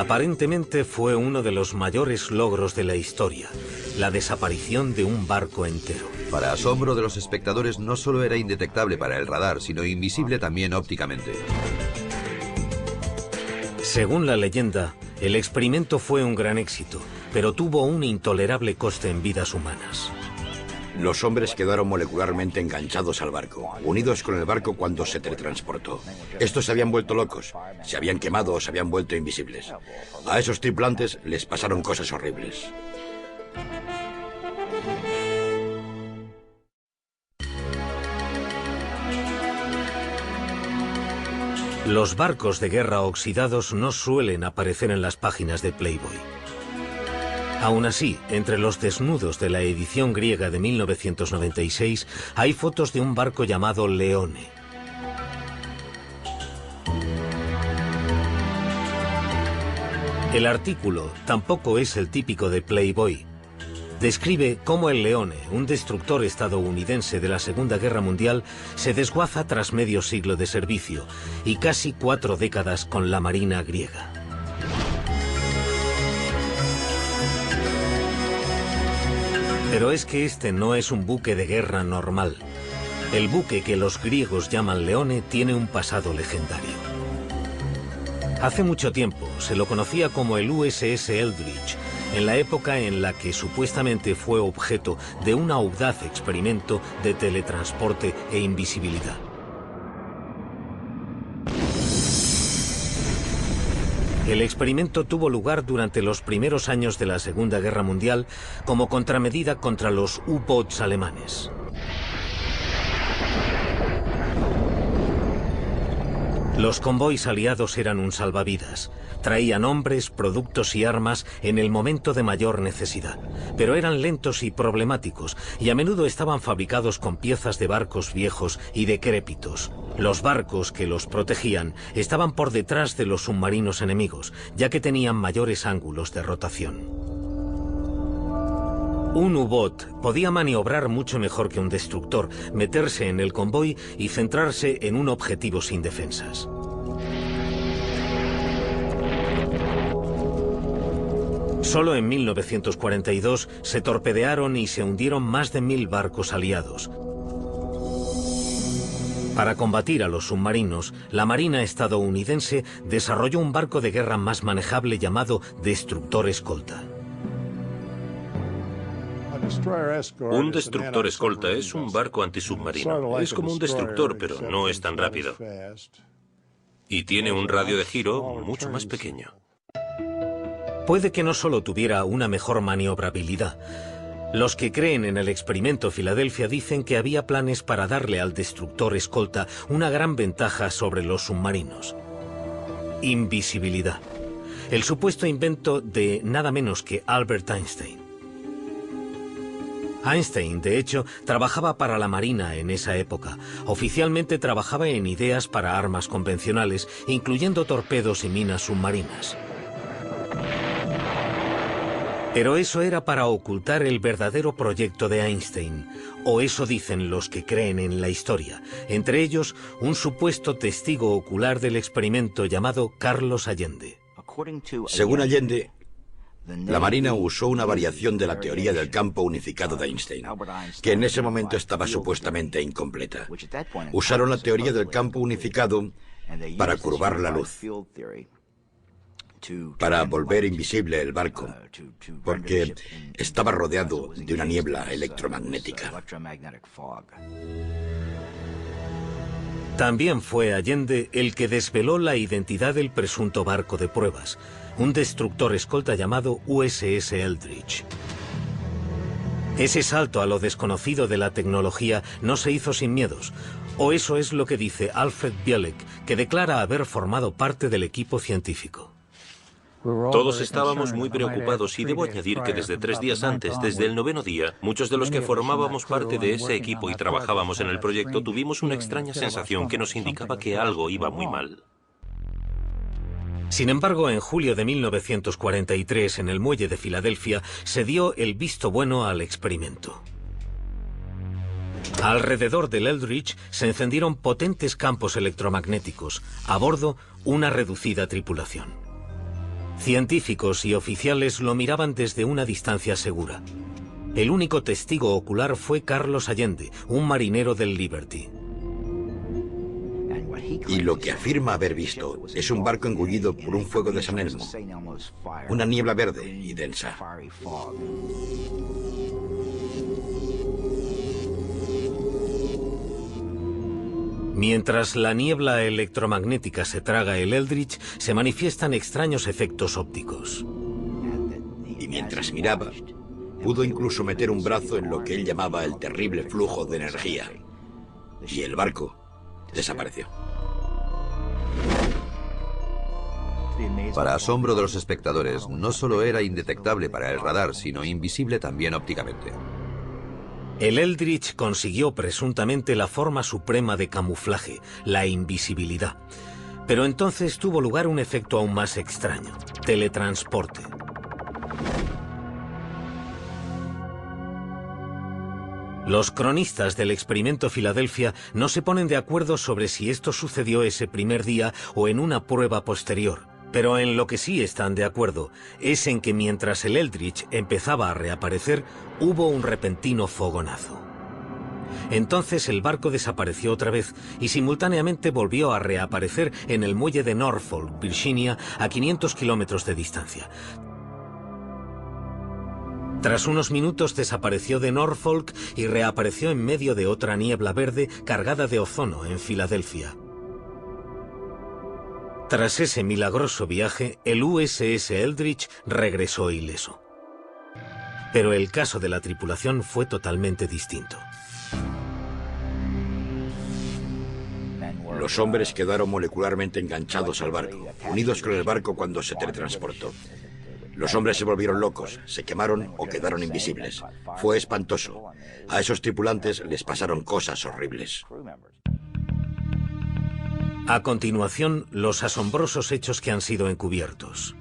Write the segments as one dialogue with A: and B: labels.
A: Aparentemente fue uno de los mayores logros de la historia, la desaparición de un barco entero.
B: Para asombro de los espectadores, no solo era indetectable para el radar, sino invisible también ópticamente.
A: Según la leyenda, el experimento fue un gran éxito, pero tuvo un intolerable coste en vidas humanas.
C: Los hombres quedaron molecularmente enganchados al barco, unidos con el barco cuando se teletransportó. Estos se habían vuelto locos, se habían quemado o se habían vuelto invisibles. A esos tripulantes les pasaron cosas horribles.
A: Los barcos de guerra oxidados no suelen aparecer en las páginas de Playboy. Aún así, entre los desnudos de la edición griega de 1996 hay fotos de un barco llamado Leone. El artículo tampoco es el típico de Playboy. Describe cómo el Leone, un destructor estadounidense de la Segunda Guerra Mundial, se desguaza tras medio siglo de servicio y casi 4 décadas con la Marina griega. Pero es que este no es un buque de guerra normal. El buque que los griegos llaman Leone tiene un pasado legendario. Hace mucho tiempo se lo conocía como el USS Eldridge, en la época en la que supuestamente fue objeto de un audaz experimento de teletransporte e invisibilidad. El experimento tuvo lugar durante los primeros años de la Segunda Guerra Mundial como contramedida contra los U-boats alemanes. Los convoys aliados eran un salvavidas. Traían hombres, productos y armas en el momento de mayor necesidad, pero eran lentos y problemáticos y a menudo estaban fabricados con piezas de barcos viejos y decrépitos. Los barcos que los protegían estaban por detrás de los submarinos enemigos, ya que tenían mayores ángulos de rotación. Un U-boat podía maniobrar mucho mejor que un destructor, meterse en el convoy y centrarse en un objetivo sin defensas. Solo en 1942 se torpedearon y se hundieron más de 1000 barcos aliados. Para combatir a los submarinos, la Marina estadounidense desarrolló un barco de guerra más manejable llamado destructor escolta.
D: Un destructor escolta es un barco antisubmarino. Es como un destructor, pero no es tan rápido. Y tiene un radio de giro mucho más pequeño.
A: Puede que no solo tuviera una mejor maniobrabilidad. Los que creen en el experimento Filadelfia dicen que había planes para darle al destructor escolta una gran ventaja sobre los submarinos. Invisibilidad. El supuesto invento de nada menos que Albert Einstein. Einstein, de hecho, trabajaba para la Marina en esa época. Oficialmente trabajaba en ideas para armas convencionales, incluyendo torpedos y minas submarinas. Pero eso era para ocultar el verdadero proyecto de Einstein, o eso dicen los que creen en la historia, entre ellos un supuesto testigo ocular del experimento llamado Carlos Allende.
C: Según Allende, la Marina usó una variación de la teoría del campo unificado de Einstein, que en ese momento estaba supuestamente incompleta. Usaron la teoría del campo unificado para curvar la luz, para volver invisible el barco, porque estaba rodeado de una niebla electromagnética.
A: También fue Allende el que desveló la identidad del presunto barco de pruebas, un destructor escolta llamado USS Eldridge. Ese salto a lo desconocido de la tecnología no se hizo sin miedos, o eso es lo que dice Alfred Bielek, que declara haber formado parte del equipo científico.
D: Todos estábamos muy preocupados y debo añadir que desde 3 días antes, desde el 9º día, muchos de los que formábamos parte de ese equipo y trabajábamos en el proyecto tuvimos una extraña sensación que nos indicaba que algo iba muy mal.
A: Sin embargo, en julio de 1943, en el muelle de Filadelfia, se dio el visto bueno al experimento. Alrededor del Eldridge se encendieron potentes campos electromagnéticos. A bordo, una reducida tripulación. Científicos y oficiales lo miraban desde una distancia segura. El único testigo ocular fue Carlos Allende, un marinero del Liberty.
C: Y lo que afirma haber visto es un barco engullido por un fuego de San Elmo. Una niebla verde y densa.
A: Mientras la niebla electromagnética se traga el Eldridge, se manifiestan extraños efectos ópticos.
C: Y mientras miraba, pudo incluso meter un brazo en lo que él llamaba el terrible flujo de energía. Y el barco desapareció.
B: Para asombro de los espectadores, no solo era indetectable para el radar, sino invisible también ópticamente.
A: El Eldridge consiguió presuntamente la forma suprema de camuflaje, la invisibilidad. Pero entonces tuvo lugar un efecto aún más extraño: teletransporte. Los cronistas del experimento Filadelfia no se ponen de acuerdo sobre si esto sucedió ese primer día o en una prueba posterior. Pero en lo que sí están de acuerdo es en que mientras el Eldridge empezaba a reaparecer, hubo un repentino fogonazo. Entonces el barco desapareció otra vez y simultáneamente volvió a reaparecer en el muelle de Norfolk, Virginia, a 500 kilómetros de distancia. Tras unos minutos desapareció de Norfolk y reapareció en medio de otra niebla verde cargada de ozono en Filadelfia. Tras ese milagroso viaje, el USS Eldridge regresó ileso. Pero el caso de la tripulación fue totalmente distinto.
C: Los hombres quedaron molecularmente enganchados al barco, unidos con el barco cuando se teletransportó. Los hombres se volvieron locos, se quemaron o quedaron invisibles. Fue espantoso. A esos tripulantes les pasaron cosas horribles.
A: A continuación, los asombrosos hechos que han sido encubiertos.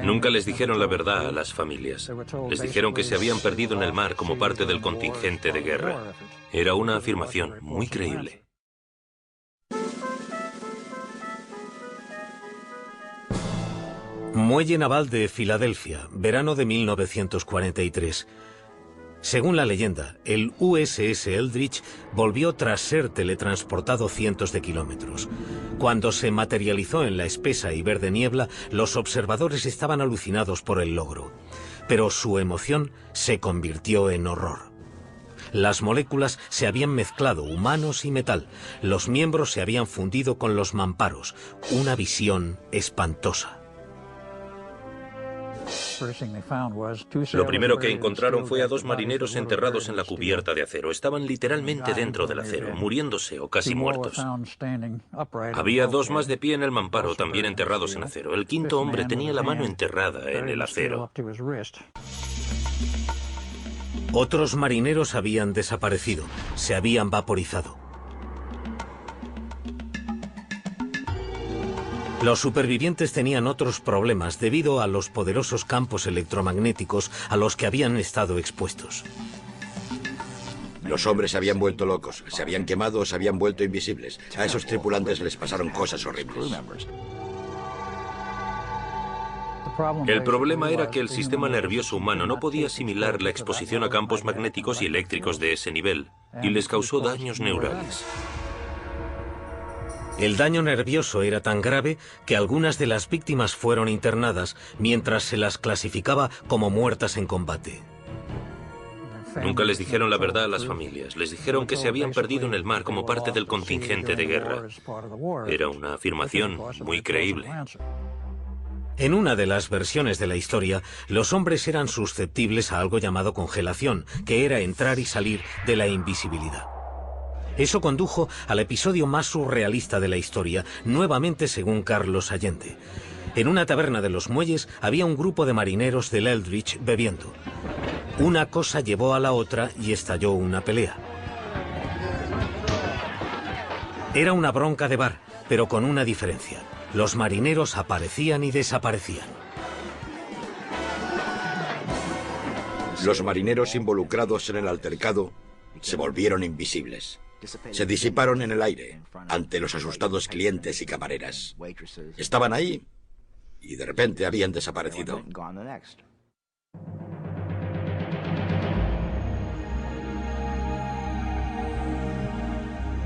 D: Nunca les dijeron la verdad a las familias. Les dijeron que se habían perdido en el mar como parte del contingente de guerra. Era una afirmación muy creíble.
A: Muelle Naval de Filadelfia, verano de 1943. Según la leyenda, el USS Eldridge volvió tras ser teletransportado cientos de kilómetros. Cuando se materializó en la espesa y verde niebla, los observadores estaban alucinados por el logro. Pero su emoción se convirtió en horror. Las moléculas se habían mezclado, humanos y metal. Los miembros se habían fundido con los mamparos. Una visión espantosa.
D: Lo primero que encontraron fue a dos marineros enterrados en la cubierta de acero. Estaban literalmente dentro del acero, muriéndose o casi muertos. Había dos más de pie en el mamparo, también enterrados en acero. El quinto hombre tenía la mano enterrada en el acero.
A: Otros marineros habían desaparecido, se habían vaporizado. Los supervivientes tenían otros problemas debido a los poderosos campos electromagnéticos a los que habían estado expuestos.
C: Los hombres se habían vuelto locos, se habían quemado o se habían vuelto invisibles. A esos tripulantes les pasaron cosas horribles.
D: El problema era que el sistema nervioso humano no podía asimilar la exposición a campos magnéticos y eléctricos de ese nivel, y les causó daños neurales.
A: El daño nervioso era tan grave que algunas de las víctimas fueron internadas mientras se las clasificaba como muertas en combate.
D: Nunca les dijeron la verdad a las familias. Les dijeron que se habían perdido en el mar como parte del contingente de guerra. Era una afirmación muy creíble.
A: En una de las versiones de la historia, los hombres eran susceptibles a algo llamado congelación, que era entrar y salir de la invisibilidad. Eso condujo al episodio más surrealista de la historia, nuevamente según Carlos Allende. En una taberna de los muelles había un grupo de marineros del Eldridge bebiendo. Una cosa llevó a la otra y estalló una pelea. Era una bronca de bar, pero con una diferencia. Los marineros aparecían y desaparecían.
C: Los marineros involucrados en el altercado se volvieron invisibles. Se disiparon en el aire ante los asustados clientes y camareras. Estaban ahí y de repente habían desaparecido.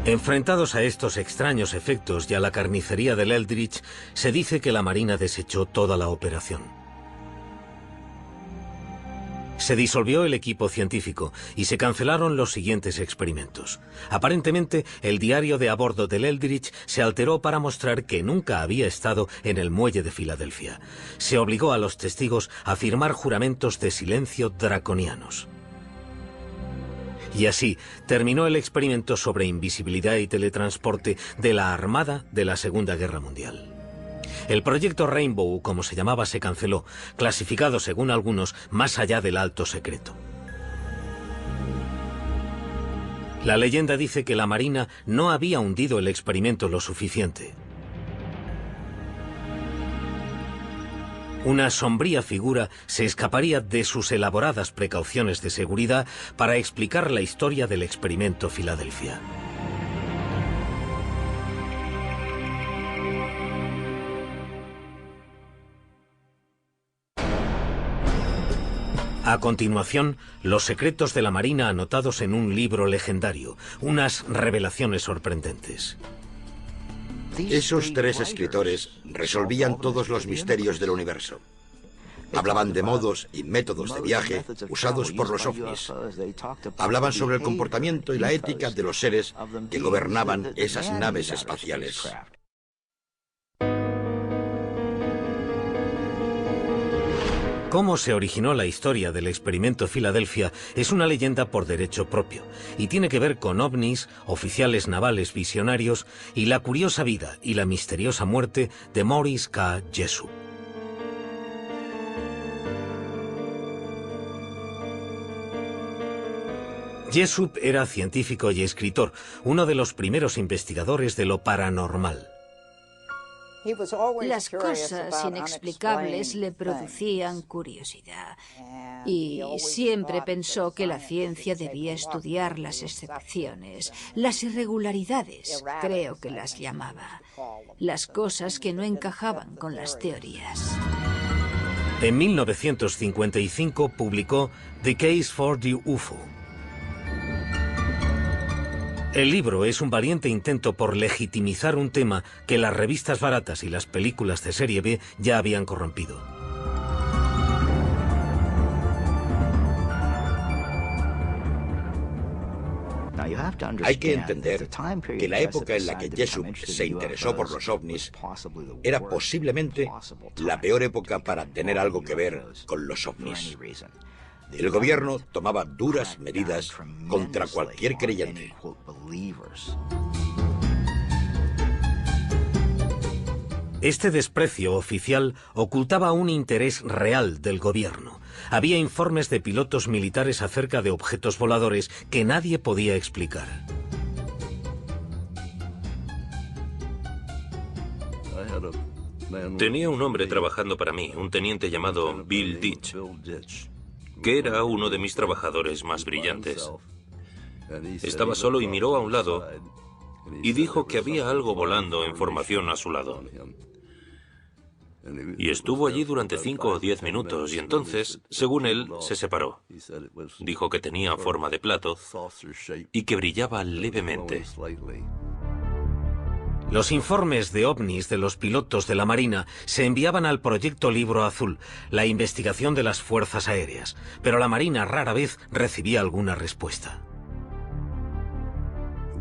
A: Enfrentados a estos extraños efectos y a la carnicería del Eldridge, se dice que la Marina desechó toda la operación. Se disolvió el equipo científico y se cancelaron los siguientes experimentos. Aparentemente, el diario de a bordo del Eldridge se alteró para mostrar que nunca había estado en el muelle de Filadelfia. Se obligó a los testigos a firmar juramentos de silencio draconianos. Y así terminó el experimento sobre invisibilidad y teletransporte de la Armada de la Segunda Guerra Mundial. El proyecto Rainbow, como se llamaba, se canceló, clasificado según algunos más allá del alto secreto. La leyenda dice que la Marina no había hundido el experimento lo suficiente. Una sombría figura se escaparía de sus elaboradas precauciones de seguridad para explicar la historia del experimento Filadelfia. A continuación, los secretos de la Marina anotados en un libro legendario, unas revelaciones sorprendentes.
C: Esos tres escritores resolvían todos los misterios del universo. Hablaban de modos y métodos de viaje usados por los ovnis. Hablaban sobre el comportamiento y la ética de los seres que gobernaban esas naves espaciales.
A: Cómo se originó la historia del experimento Filadelfia es una leyenda por derecho propio y tiene que ver con ovnis, oficiales navales visionarios y la curiosa vida y la misteriosa muerte de Maurice K. Jessup. Jessup era científico y escritor, uno de los primeros investigadores de lo paranormal.
E: Las cosas inexplicables le producían curiosidad y siempre pensó que la ciencia debía estudiar las excepciones, las irregularidades, creo que las llamaba, las cosas que no encajaban con las teorías.
A: En 1955 publicó The Case for the UFO. El libro es un valiente intento por legitimizar un tema que las revistas baratas y las películas de serie B ya habían corrompido.
C: Hay que entender que la época en la que Jessup se interesó por los ovnis era posiblemente la peor época para tener algo que ver con los ovnis. El gobierno tomaba duras medidas contra cualquier creyente.
A: Este desprecio oficial ocultaba un interés real del gobierno. Había informes de pilotos militares acerca de objetos voladores que nadie podía explicar.
D: Tenía un hombre trabajando para mí, un teniente llamado Bill Ditch, que era uno de mis trabajadores más brillantes. Estaba solo y miró a un lado y dijo que había algo volando en formación a su lado. Y estuvo allí durante 5 o 10 minutos y entonces, según él, se separó. Dijo que tenía forma de plato y que brillaba levemente.
A: Los informes de ovnis de los pilotos de la Marina se enviaban al Proyecto Libro Azul, la investigación de las fuerzas aéreas, pero la Marina rara vez recibía alguna respuesta.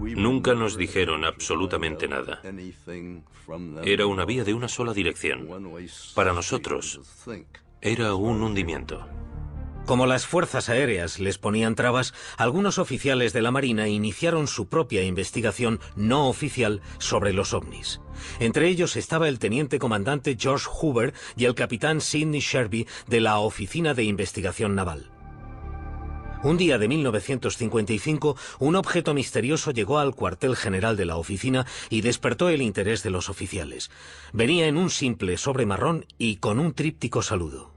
D: Nunca nos dijeron absolutamente nada. Era una vía de una sola dirección. Para nosotros, era un hundimiento.
A: Como las fuerzas aéreas les ponían trabas, algunos oficiales de la Marina iniciaron su propia investigación no oficial sobre los ovnis. Entre ellos estaba el teniente comandante George Hoover y el capitán Sidney Sherby de la Oficina de Investigación Naval. Un día de 1955, un objeto misterioso llegó al cuartel general de la oficina y despertó el interés de los oficiales. Venía en un simple sobre marrón y con un tríptico saludo.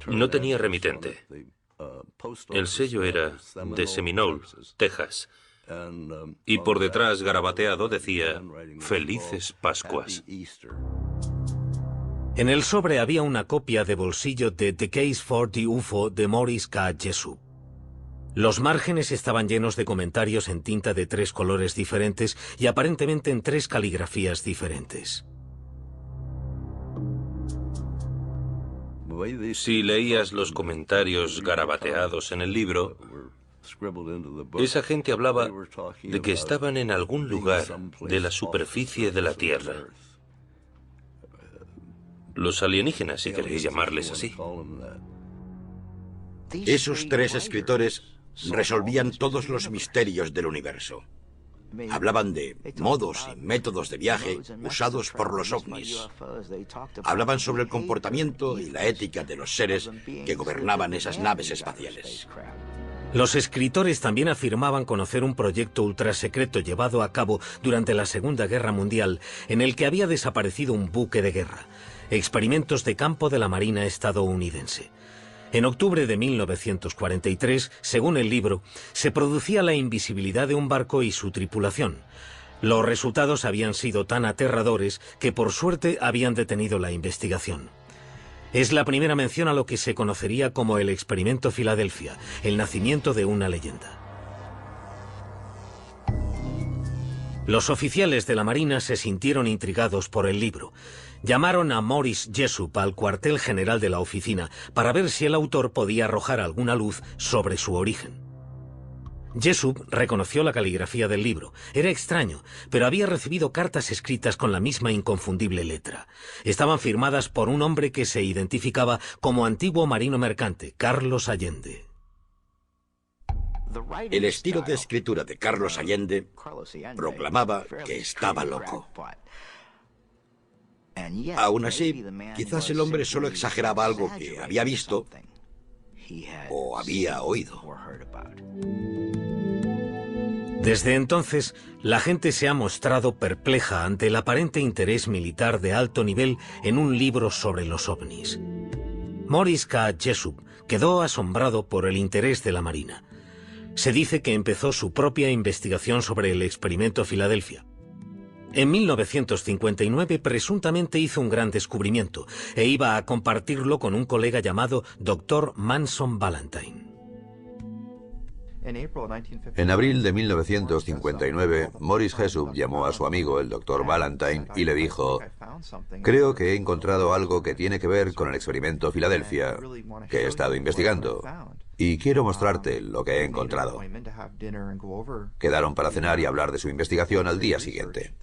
D: No tenía remitente. El sello era de Seminole, Texas, y por detrás, garabateado, decía Felices Pascuas.
A: En el sobre había una copia de bolsillo de The Case for the UFO de Morris K. Jessup. Los márgenes estaban llenos de comentarios en tinta de 3 colores diferentes y aparentemente en 3 caligrafías diferentes.
D: Si leías los comentarios garabateados en el libro, esa gente hablaba de que estaban en algún lugar de la superficie de la Tierra. Los alienígenas, si queréis llamarles así.
C: Esos 3 escritores resolvían todos los misterios del universo. Hablaban de modos y métodos de viaje usados por los ovnis. Hablaban sobre el comportamiento y la ética de los seres que gobernaban esas naves espaciales.
A: Los escritores también afirmaban conocer un proyecto ultrasecreto llevado a cabo durante la Segunda Guerra Mundial en el que había desaparecido un buque de guerra. Experimentos de campo de la Marina estadounidense. En octubre de 1943, según el libro, se producía la invisibilidad de un barco y su tripulación. Los resultados habían sido tan aterradores que por suerte habían detenido la investigación. Es la primera mención a lo que se conocería como el Experimento Filadelfia, el nacimiento de una leyenda. Los oficiales de la Marina se sintieron intrigados por el libro. Llamaron a Morris Jessup al cuartel general de la oficina para ver si el autor podía arrojar alguna luz sobre su origen. Jessup reconoció la caligrafía del libro. Era extraño, pero había recibido cartas escritas con la misma inconfundible letra. Estaban firmadas por un hombre que se identificaba como antiguo marino mercante, Carlos Allende.
C: El estilo de escritura de Carlos Allende proclamaba que estaba loco. Aún así, quizás el hombre solo exageraba algo que había visto o había oído.
A: Desde entonces, la gente se ha mostrado perpleja ante el aparente interés militar de alto nivel en un libro sobre los ovnis. Morris K. Jessup quedó asombrado por el interés de la Marina. Se dice que empezó su propia investigación sobre el experimento Filadelfia. En 1959 presuntamente hizo un gran descubrimiento e iba a compartirlo con un colega llamado Dr. Manson Valentine.
B: En abril de 1959, Morris Jessup llamó a su amigo, el Dr. Valentine, y le dijo: creo que he encontrado algo que tiene que ver con el experimento Filadelfia, que he estado investigando, y quiero mostrarte lo que he encontrado. Quedaron para cenar y hablar de su investigación al día siguiente.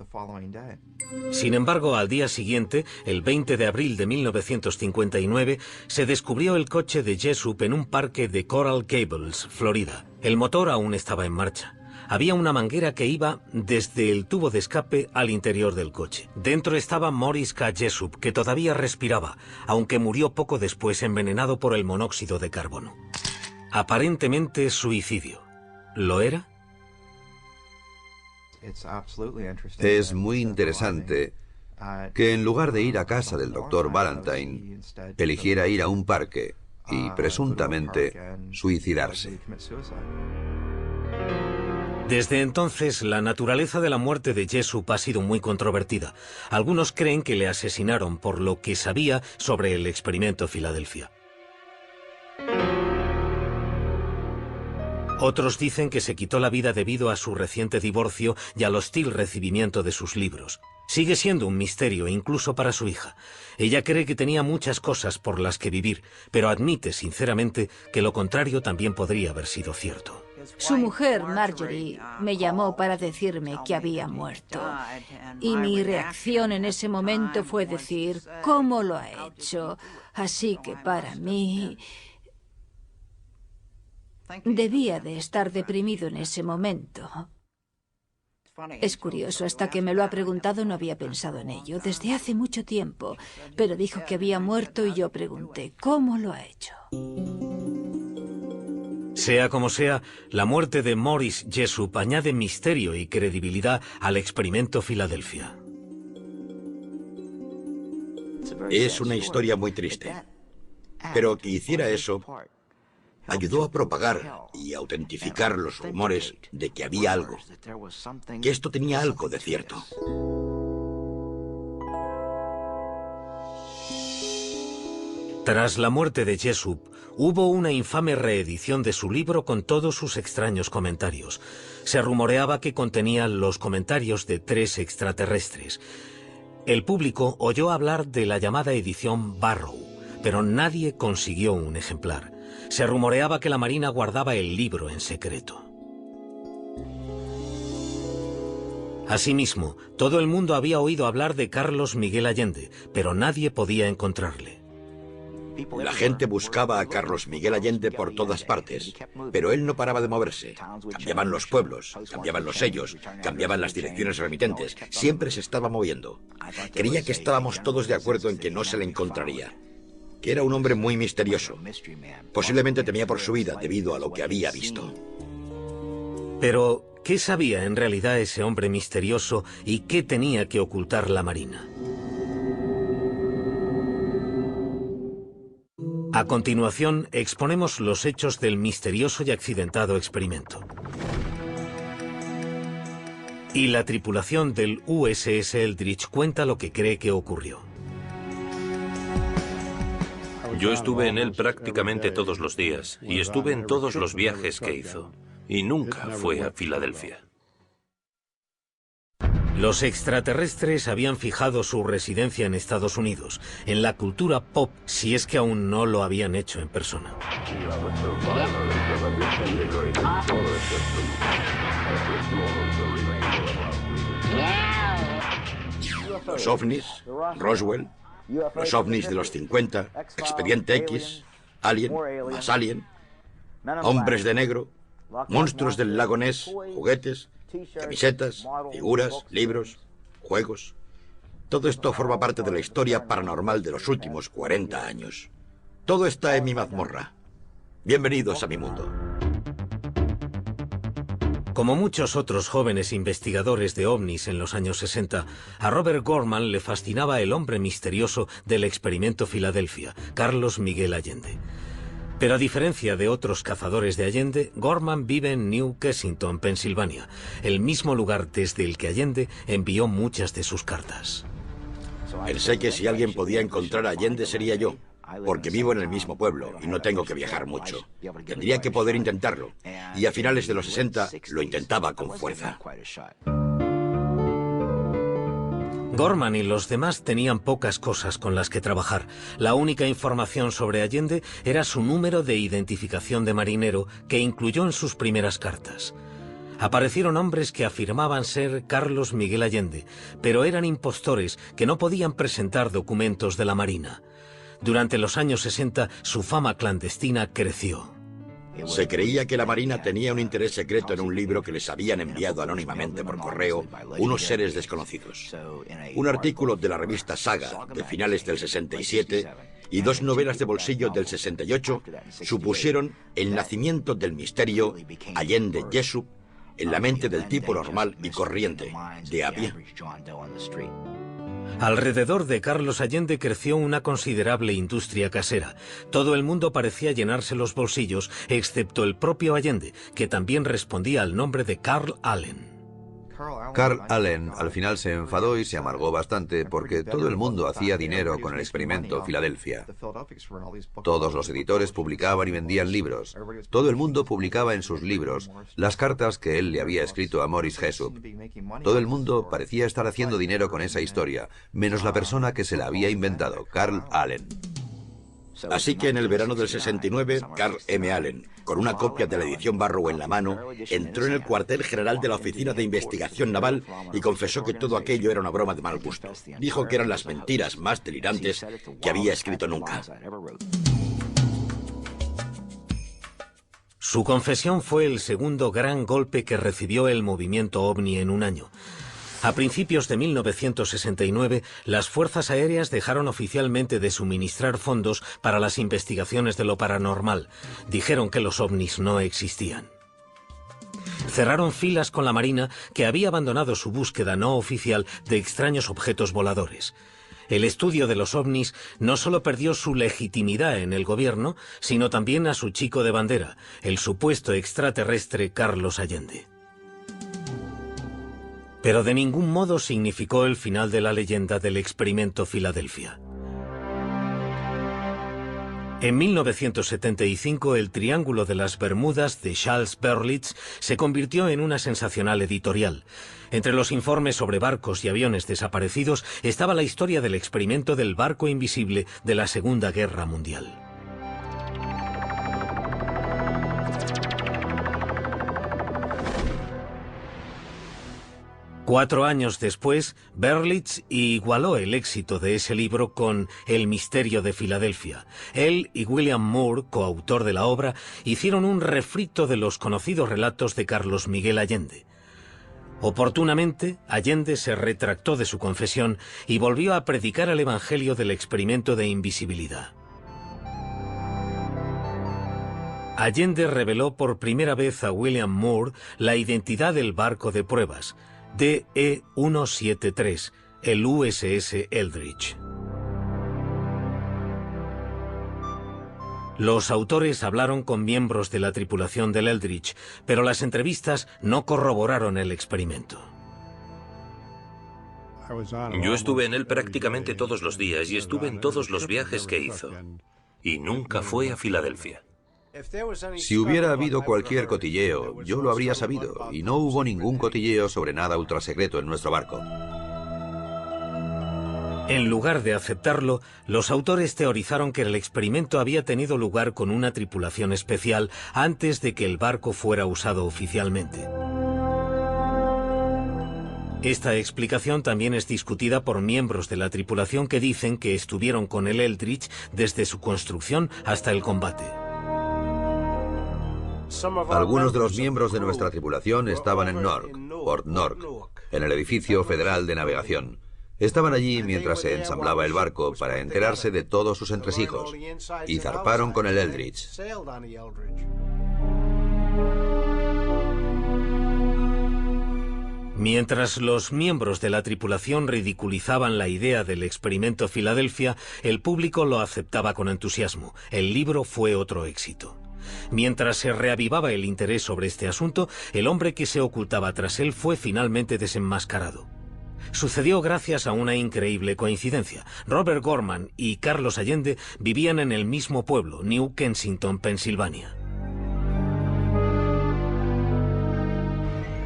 A: Sin embargo, al día siguiente, el 20 de abril de 1959, se descubrió el coche de Jessup en un parque de Coral Gables, Florida. El motor aún estaba en marcha. Había una manguera que iba desde el tubo de escape al interior del coche. Dentro estaba Morris K. Jessup, que todavía respiraba, aunque murió poco después envenenado por el monóxido de carbono. Aparentemente suicidio. ¿Lo era?
B: Es muy interesante que en lugar de ir a casa del Dr. Valentine, eligiera ir a un parque y presuntamente suicidarse.
A: Desde entonces, la naturaleza de la muerte de Jessup ha sido muy controvertida. Algunos creen que le asesinaron por lo que sabía sobre el experimento Filadelfia. Otros dicen que se quitó la vida debido a su reciente divorcio y al hostil recibimiento de sus libros. Sigue siendo un misterio incluso para su hija. Ella cree que tenía muchas cosas por las que vivir, pero admite sinceramente que lo contrario también podría haber sido cierto.
E: Su mujer, Marjorie, me llamó para decirme que había muerto. Y mi reacción en ese momento fue decir, ¿cómo lo ha hecho? Así que para mí debía de estar deprimido en ese momento. Es curioso, hasta que me lo ha preguntado no había pensado en ello, desde hace mucho tiempo. Pero dijo que había muerto y yo pregunté, ¿cómo lo ha hecho?
A: Sea como sea, la muerte de Morris Jessup añade misterio y credibilidad al experimento Filadelfia.
C: Es una historia muy triste. Pero que hiciera eso ayudó a propagar y autentificar los rumores de que había algo, que esto tenía algo de cierto.
A: Tras la muerte de Jessup, hubo una infame reedición de su libro con todos sus extraños comentarios. Se rumoreaba que contenía los comentarios de 3 extraterrestres. El público oyó hablar de la llamada edición Barrow, pero nadie consiguió un ejemplar. Se rumoreaba que la Marina guardaba el libro en secreto. Asimismo, todo el mundo había oído hablar de Carlos Miguel Allende, pero nadie podía encontrarle.
C: La gente buscaba a Carlos Miguel Allende por todas partes, pero él no paraba de moverse. Cambiaban los pueblos, cambiaban los sellos, cambiaban las direcciones remitentes. Siempre se estaba moviendo. Creía que estábamos todos de acuerdo en que no se le encontraría, que era un hombre muy misterioso. Posiblemente temía por su vida debido a lo que había visto.
A: Pero, ¿qué sabía en realidad ese hombre misterioso y qué tenía que ocultar la Marina? A continuación, exponemos los hechos del misterioso y accidentado experimento. Y la tripulación del USS Eldridge cuenta lo que cree que ocurrió.
D: Yo estuve en él prácticamente todos los días y estuve en todos los viajes que hizo. Y nunca fue a Filadelfia.
A: Los extraterrestres habían fijado su residencia en Estados Unidos, en la cultura pop, si es que aún no lo habían hecho en persona.
C: Los ovnis, Roswell, los ovnis de los 50, Expediente X, Alien, más Alien, hombres de negro, monstruos del lago Ness, juguetes, camisetas, figuras, libros, juegos. Todo esto forma parte de la historia paranormal de los últimos 40 años. Todo está en mi mazmorra. Bienvenidos a mi mundo.
A: Como muchos otros jóvenes investigadores de ovnis en los años 60, a Robert Gorman le fascinaba el hombre misterioso del experimento Filadelfia, Carlos Miguel Allende. Pero a diferencia de otros cazadores de Allende, Gorman vive en New Kensington, Pensilvania, el mismo lugar desde el que Allende envió muchas de sus cartas.
C: Pensé que si alguien podía encontrar a Allende sería yo, porque vivo en el mismo pueblo y no tengo que viajar mucho. Tendría que poder intentarlo, y a finales de los 60 lo intentaba con fuerza.
A: Gorman y los demás tenían pocas cosas con las que trabajar. La única información sobre Allende era su número de identificación de marinero, que incluyó en sus primeras cartas. Aparecieron hombres que afirmaban ser Carlos Miguel Allende, pero eran impostores que no podían presentar documentos de la Marina. Durante los años 60, su fama clandestina creció.
C: Se creía que la Marina tenía un interés secreto en un libro que les habían enviado anónimamente por correo unos seres desconocidos. Un artículo de la revista Saga de finales del 67 y 2 novelas de bolsillo del 68 supusieron el nacimiento del misterio Allende Jessup en la mente del tipo normal y corriente, de a pie.
A: Alrededor de Carlos Allende creció una considerable industria casera. Todo el mundo parecía llenarse los bolsillos, excepto el propio Allende, que también respondía al nombre de Carl Allen.
B: Carl Allen al final se enfadó y se amargó bastante porque todo el mundo hacía dinero con el experimento Filadelfia. Todos los editores publicaban y vendían libros. Todo el mundo publicaba en sus libros las cartas que él le había escrito a Morris Jessup. Todo el mundo parecía estar haciendo dinero con esa historia, menos la persona que se la había inventado, Carl Allen.
C: Así que en el verano del 69, Carl M. Allen, con una copia de la edición Barrow en la mano, entró en el cuartel general de la Oficina de Investigación Naval y confesó que todo aquello era una broma de mal gusto. Dijo que eran las mentiras más delirantes que había escrito nunca.
A: Su confesión fue el segundo gran golpe que recibió el movimiento OVNI en un año. A principios de 1969, las fuerzas aéreas dejaron oficialmente de suministrar fondos para las investigaciones de lo paranormal. Dijeron que los ovnis no existían. Cerraron filas con la Marina, que había abandonado su búsqueda no oficial de extraños objetos voladores. El estudio de los ovnis no solo perdió su legitimidad en el gobierno, sino también a su chico de bandera, el supuesto extraterrestre Carlos Allende. Pero de ningún modo significó el final de la leyenda del experimento Filadelfia. En 1975, el Triángulo de las Bermudas de Charles Berlitz se convirtió en una sensacional editorial. Entre los informes sobre barcos y aviones desaparecidos estaba la historia del experimento del barco invisible de la Segunda Guerra Mundial. Cuatro años después, Berlitz igualó el éxito de ese libro con El misterio de Filadelfia. Él y William Moore, coautor de la obra, hicieron un refrito de los conocidos relatos de Carlos Miguel Allende. Oportunamente, Allende se retractó de su confesión y volvió a predicar el evangelio del experimento de invisibilidad. Allende reveló por primera vez a William Moore la identidad del barco de pruebas, DE-173, el USS Eldridge. Los autores hablaron con miembros de la tripulación del Eldridge, pero las entrevistas no corroboraron el experimento.
D: Yo estuve en él prácticamente todos los días y estuve en todos los viajes que hizo. Y nunca fue a Filadelfia.
B: Si hubiera habido cualquier cotilleo, yo lo habría sabido, y no hubo ningún cotilleo sobre nada ultrasecreto en nuestro barco.
A: En lugar de aceptarlo, los autores teorizaron que el experimento había tenido lugar con una tripulación especial antes de que el barco fuera usado oficialmente. Esta explicación también es discutida por miembros de la tripulación que dicen que estuvieron con el Eldridge desde su construcción hasta el combate.
B: Algunos de los miembros de nuestra tripulación estaban en Newark, Port Newark, en el edificio federal de navegación. Estaban allí mientras se ensamblaba el barco para enterarse de todos sus entresijos, y zarparon con el Eldridge.
A: Mientras los miembros de la tripulación ridiculizaban la idea del experimento Filadelfia, el público lo aceptaba con entusiasmo. El libro fue otro éxito. Mientras se reavivaba el interés sobre este asunto, el hombre que se ocultaba tras él fue finalmente desenmascarado. Sucedió gracias a una increíble coincidencia. Robert Gorman y Carlos Allende vivían en el mismo pueblo, New Kensington, Pensilvania.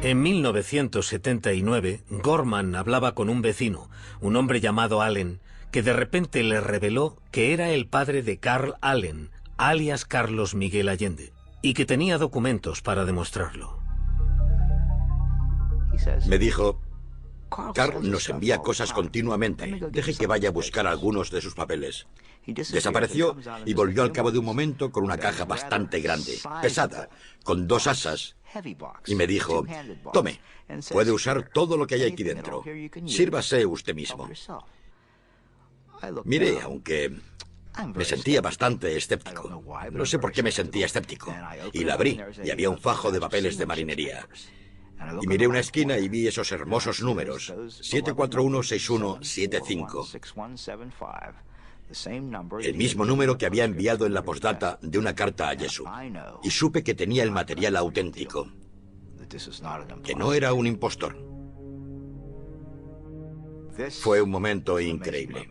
A: En 1979, Gorman hablaba con un vecino, un hombre llamado Allen, que de repente le reveló que era el padre de Carl Allen, alias Carlos Miguel Allende, y que tenía documentos para demostrarlo.
C: Me dijo: Carl nos envía cosas continuamente. Deje que vaya a buscar algunos de sus papeles. Desapareció y volvió al cabo de un momento con una caja bastante grande, pesada, con 2 asas. Y me dijo: tome, puede usar todo lo que hay aquí dentro. Sírvase usted mismo. Miré, aunque me sentía bastante escéptico. No sé por qué me sentía escéptico. Y la abrí y había un fajo de papeles de marinería. Y miré una esquina y vi esos hermosos números: 7416175. El mismo número que había enviado en la postdata de una carta a Jesús. Y supe que tenía el material auténtico, que no era un impostor. Fue un momento increíble.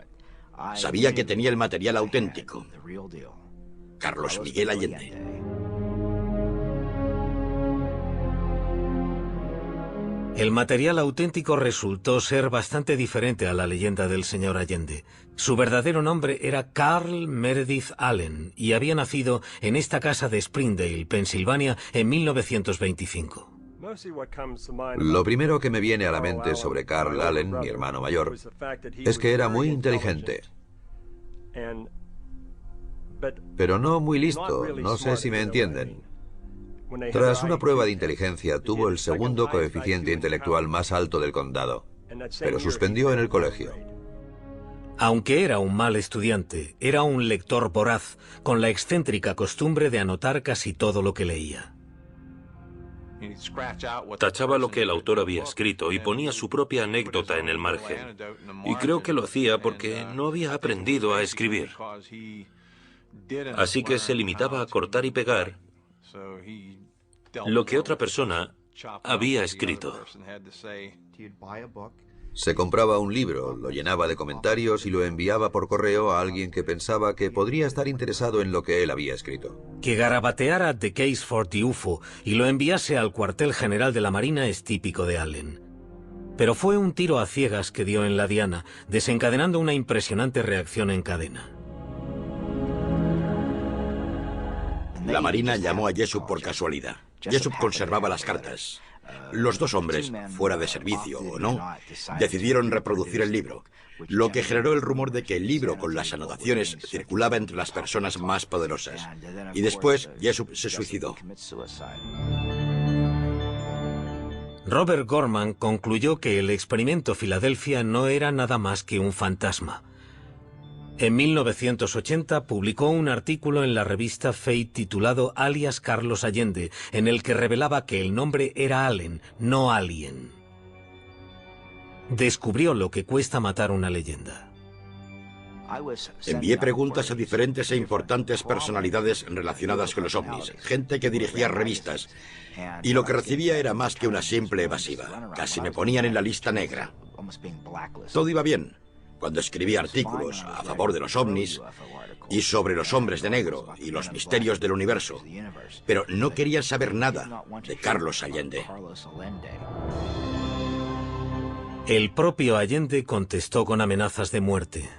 C: Sabía que tenía el material auténtico. Carlos Miguel Allende.
A: El material auténtico resultó ser bastante diferente a la leyenda del señor Allende. Su verdadero nombre era Carl Meredith Allen y había nacido en esta casa de Springdale, Pensilvania, en 1925.
B: Lo primero que me viene a la mente sobre Carl Allen, mi hermano mayor, es que era muy inteligente, pero no muy listo, no sé si me entienden. Tras una prueba de inteligencia, tuvo el segundo coeficiente intelectual más alto del condado, pero suspendió en el colegio.
A: Aunque era un mal estudiante, era un lector voraz, con la excéntrica costumbre de anotar casi todo lo que leía.
D: Tachaba lo que el autor había escrito y ponía su propia anécdota en el margen. Y creo que lo hacía porque no había aprendido a escribir. Así que se limitaba a cortar y pegar lo que otra persona había escrito.
B: Se compraba un libro, lo llenaba de comentarios y lo enviaba por correo a alguien que pensaba que podría estar interesado en lo que él había escrito.
A: Que garabateara The Case for the UFO y lo enviase al cuartel general de la Marina es típico de Allen. Pero fue un tiro a ciegas que dio en la diana, desencadenando una impresionante reacción en cadena.
C: La Marina llamó a Jessup por casualidad. Jessup conservaba las cartas. Los dos hombres, fuera de servicio o no, decidieron reproducir el libro, lo que generó el rumor de que el libro con las anotaciones circulaba entre las personas más poderosas. Y después, Jessup se suicidó.
A: Robert Gorman concluyó que el experimento Filadelfia no era nada más que un fantasma. En 1980 publicó un artículo en la revista Fate titulado Alias Carlos Allende, en el que revelaba que el nombre era Allen, no Alien. Descubrió lo que cuesta matar una leyenda.
C: Envié preguntas a diferentes e importantes personalidades relacionadas con los ovnis, gente que dirigía revistas, y lo que recibía era más que una simple evasiva. Casi me ponían en la lista negra. Todo iba bien cuando escribía artículos a favor de los ovnis y sobre los hombres de negro y los misterios del universo, pero no querían saber nada de Carlos Allende.
A: El propio Allende contestó con amenazas de muerte.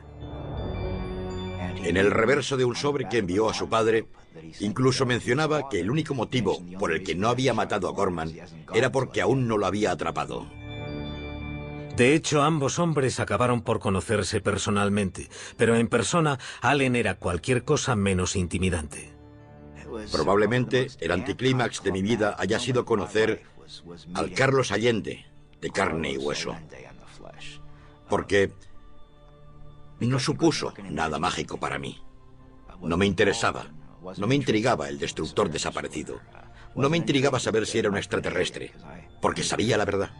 C: En el reverso de un sobre que envió a su padre, incluso mencionaba que el único motivo por el que no había matado a Gorman era porque aún no lo había atrapado.
A: De hecho, ambos hombres acabaron por conocerse personalmente, pero en persona Allen era cualquier cosa menos intimidante.
C: Probablemente el anticlímax de mi vida haya sido conocer al Carlos Allende de carne y hueso, porque no supuso nada mágico para mí. No me interesaba, no me intrigaba el destructor desaparecido, no me intrigaba saber si era un extraterrestre, porque sabía la verdad.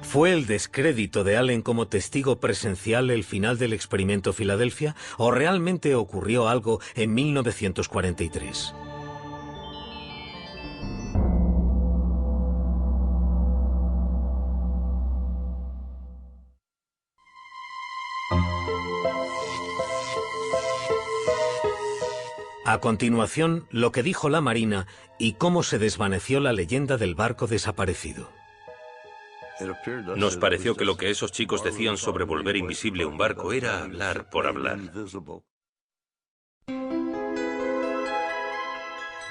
A: ¿Fue el descrédito de Allen como testigo presencial el final del experimento Filadelfia o realmente ocurrió algo en 1943? A continuación, lo que dijo la Marina y cómo se desvaneció la leyenda del barco desaparecido.
D: Nos pareció que lo que esos chicos decían sobre volver invisible un barco era hablar por hablar.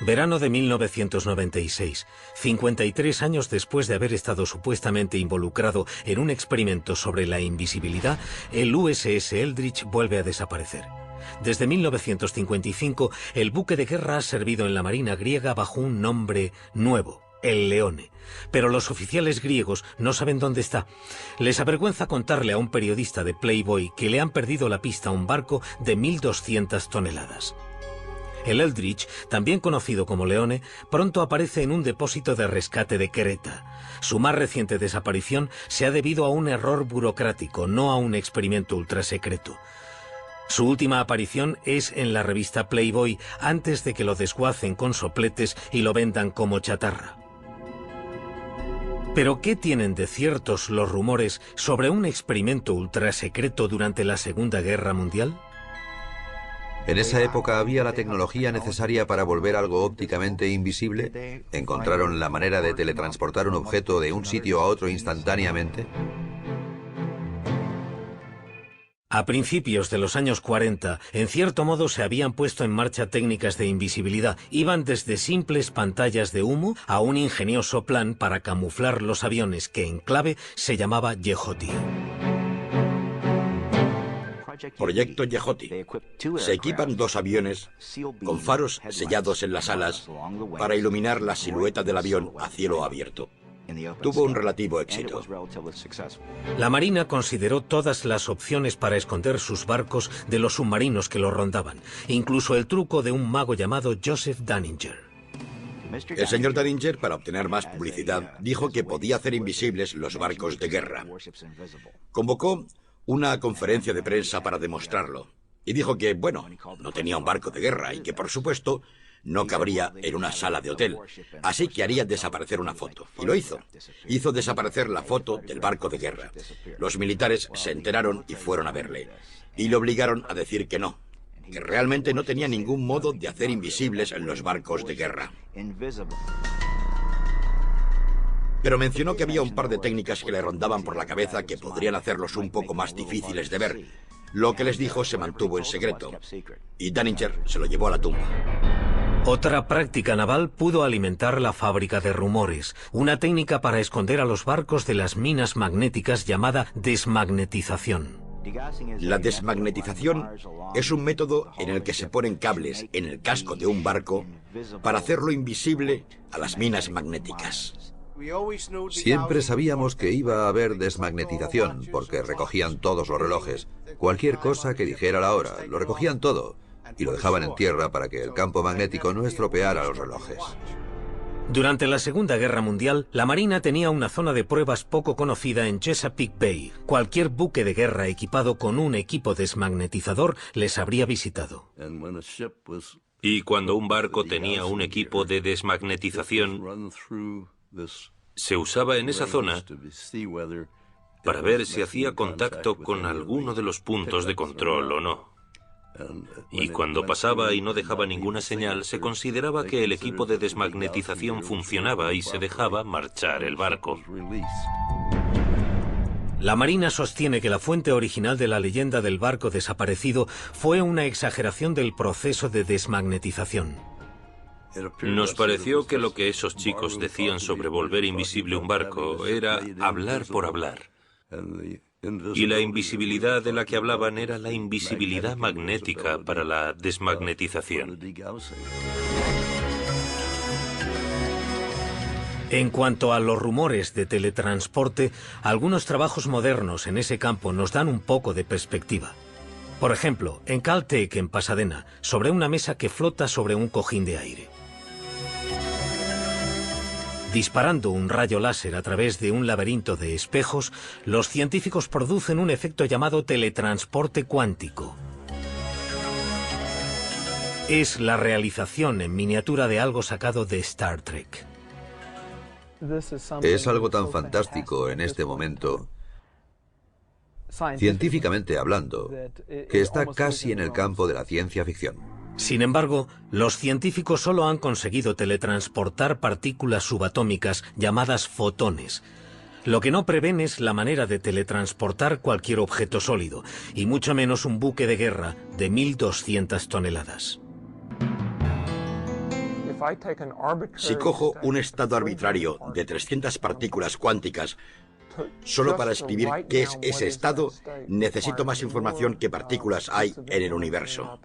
A: Verano de 1996, 53 años después de haber estado supuestamente involucrado en un experimento sobre la invisibilidad, el USS Eldridge vuelve a desaparecer. Desde 1955, el buque de guerra ha servido en la Marina griega bajo un nombre nuevo, el Leone. Pero los oficiales griegos no saben dónde está. Les avergüenza contarle a un periodista de Playboy que le han perdido la pista a un barco de 1.200 toneladas. El Eldridge, también conocido como Leone, pronto aparece en un depósito de rescate de Creta. Su más reciente desaparición se ha debido a un error burocrático, no a un experimento ultrasecreto. Su última aparición es en la revista Playboy antes de que lo desguacen con sopletes y lo vendan como chatarra. ¿Pero qué tienen de ciertos los rumores sobre un experimento ultrasecreto durante la Segunda Guerra Mundial?
B: En esa época había la tecnología necesaria para volver algo ópticamente invisible. ¿Encontraron la manera de teletransportar un objeto de un sitio a otro instantáneamente?
A: A principios de los años 40, en cierto modo se habían puesto en marcha técnicas de invisibilidad. Iban desde simples pantallas de humo a un ingenioso plan para camuflar los aviones que en clave se llamaba Yehoti.
C: Proyecto Yehoti. Se equipan dos aviones con faros sellados en las alas para iluminar la silueta del avión a cielo abierto. Tuvo un relativo éxito.
A: La Marina consideró todas las opciones para esconder sus barcos de los submarinos que los rondaban, incluso el truco de un mago llamado Joseph Dunninger.
C: El señor Daninger, para obtener más publicidad, dijo que podía hacer invisibles los barcos de guerra. Convocó una conferencia de prensa para demostrarlo. Y dijo que, bueno, no tenía un barco de guerra y que, por supuesto, no cabría en una sala de hotel. Así que haría desaparecer una foto. Y lo hizo. Hizo desaparecer la foto del barco de guerra. Los militares se enteraron y fueron a verle. Y le obligaron a decir que no, que realmente no tenía ningún modo de hacer invisibles los barcos de guerra. Pero mencionó que había un par de técnicas que le rondaban por la cabeza que podrían hacerlos un poco más difíciles de ver. Lo que les dijo se mantuvo en secreto. Y Daninger se lo llevó a la tumba.
A: Otra práctica naval pudo alimentar la fábrica de rumores, una técnica para esconder a los barcos de las minas magnéticas llamada desmagnetización.
C: La desmagnetización es un método en el que se ponen cables en el casco de un barco para hacerlo invisible a las minas magnéticas.
B: Siempre sabíamos que iba a haber desmagnetización, porque recogían todos los relojes. Cualquier cosa que dijera la hora, lo recogían todo, y lo dejaban en tierra para que el campo magnético no estropeara los relojes.
A: Durante la Segunda Guerra Mundial, la Marina tenía una zona de pruebas poco conocida en Chesapeake Bay. Cualquier buque de guerra equipado con un equipo desmagnetizador les habría visitado.
D: Y cuando un barco tenía un equipo de desmagnetización, se usaba en esa zona para ver si hacía contacto con alguno de los puntos de control o no. Y cuando pasaba y no dejaba ninguna señal, se consideraba que el equipo de desmagnetización funcionaba y se dejaba marchar el barco.
A: La Marina sostiene que la fuente original de la leyenda del barco desaparecido fue una exageración del proceso de desmagnetización.
D: Nos pareció que lo que esos chicos decían sobre volver invisible un barco era hablar por hablar. Y la invisibilidad de la que hablaban era la invisibilidad magnética para la desmagnetización.
A: En cuanto a los rumores de teletransporte, algunos trabajos modernos en ese campo nos dan un poco de perspectiva. Por ejemplo, en Caltech, en Pasadena, sobre una mesa que flota sobre un cojín de aire. Disparando un rayo láser a través de un laberinto de espejos, los científicos producen un efecto llamado teletransporte cuántico. Es la realización en miniatura de algo sacado de Star Trek.
B: Es algo tan fantástico en este momento, científicamente hablando, que está casi en el campo de la ciencia ficción.
A: Sin embargo, los científicos solo han conseguido teletransportar partículas subatómicas llamadas fotones. Lo que no prevén es la manera de teletransportar cualquier objeto sólido, y mucho menos un buque de guerra de 1.200 toneladas.
C: Si cojo un estado arbitrario de 300 partículas cuánticas solo para escribir qué es ese estado, necesito más información que partículas hay en el universo.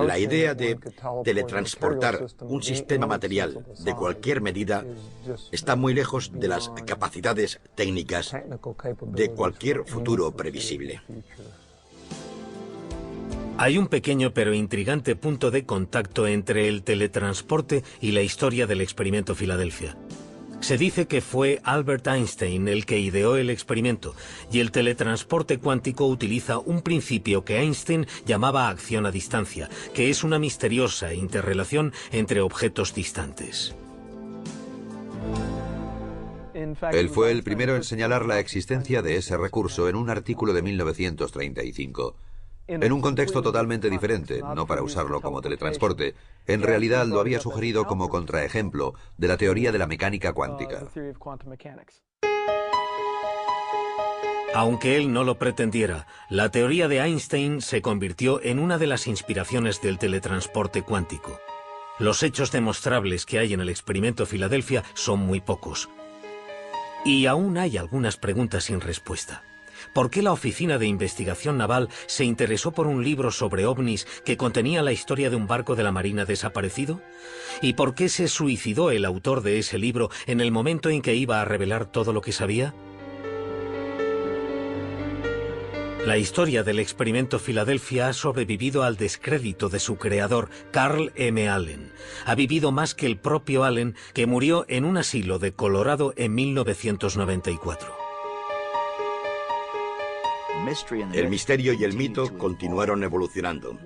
C: La idea de teletransportar un sistema material de cualquier medida está muy lejos de las capacidades técnicas de cualquier futuro previsible.
A: Hay un pequeño pero intrigante punto de contacto entre el teletransporte y la historia del experimento Filadelfia. Se dice que fue Albert Einstein el que ideó el experimento, y el teletransporte cuántico utiliza un principio que Einstein llamaba acción a distancia, que es una misteriosa interrelación entre objetos distantes.
B: Él fue el primero en señalar la existencia de ese recurso en un artículo de 1935. En un contexto totalmente diferente, no para usarlo como teletransporte. En realidad lo había sugerido como contraejemplo de la teoría de la mecánica cuántica.
A: Aunque él no lo pretendiera, la teoría de Einstein se convirtió en una de las inspiraciones del teletransporte cuántico. Los hechos demostrables que hay en el experimento Filadelfia son muy pocos. Y aún hay algunas preguntas sin respuesta. ¿Por qué la Oficina de Investigación Naval se interesó por un libro sobre ovnis que contenía la historia de un barco de la Marina desaparecido? ¿Y por qué se suicidó el autor de ese libro en el momento en que iba a revelar todo lo que sabía? La historia del experimento Filadelfia ha sobrevivido al descrédito de su creador, Carl M. Allen. Ha vivido más que el propio Allen, que murió en un asilo de Colorado en 1994.
C: El misterio y el mito continuaron evolucionando.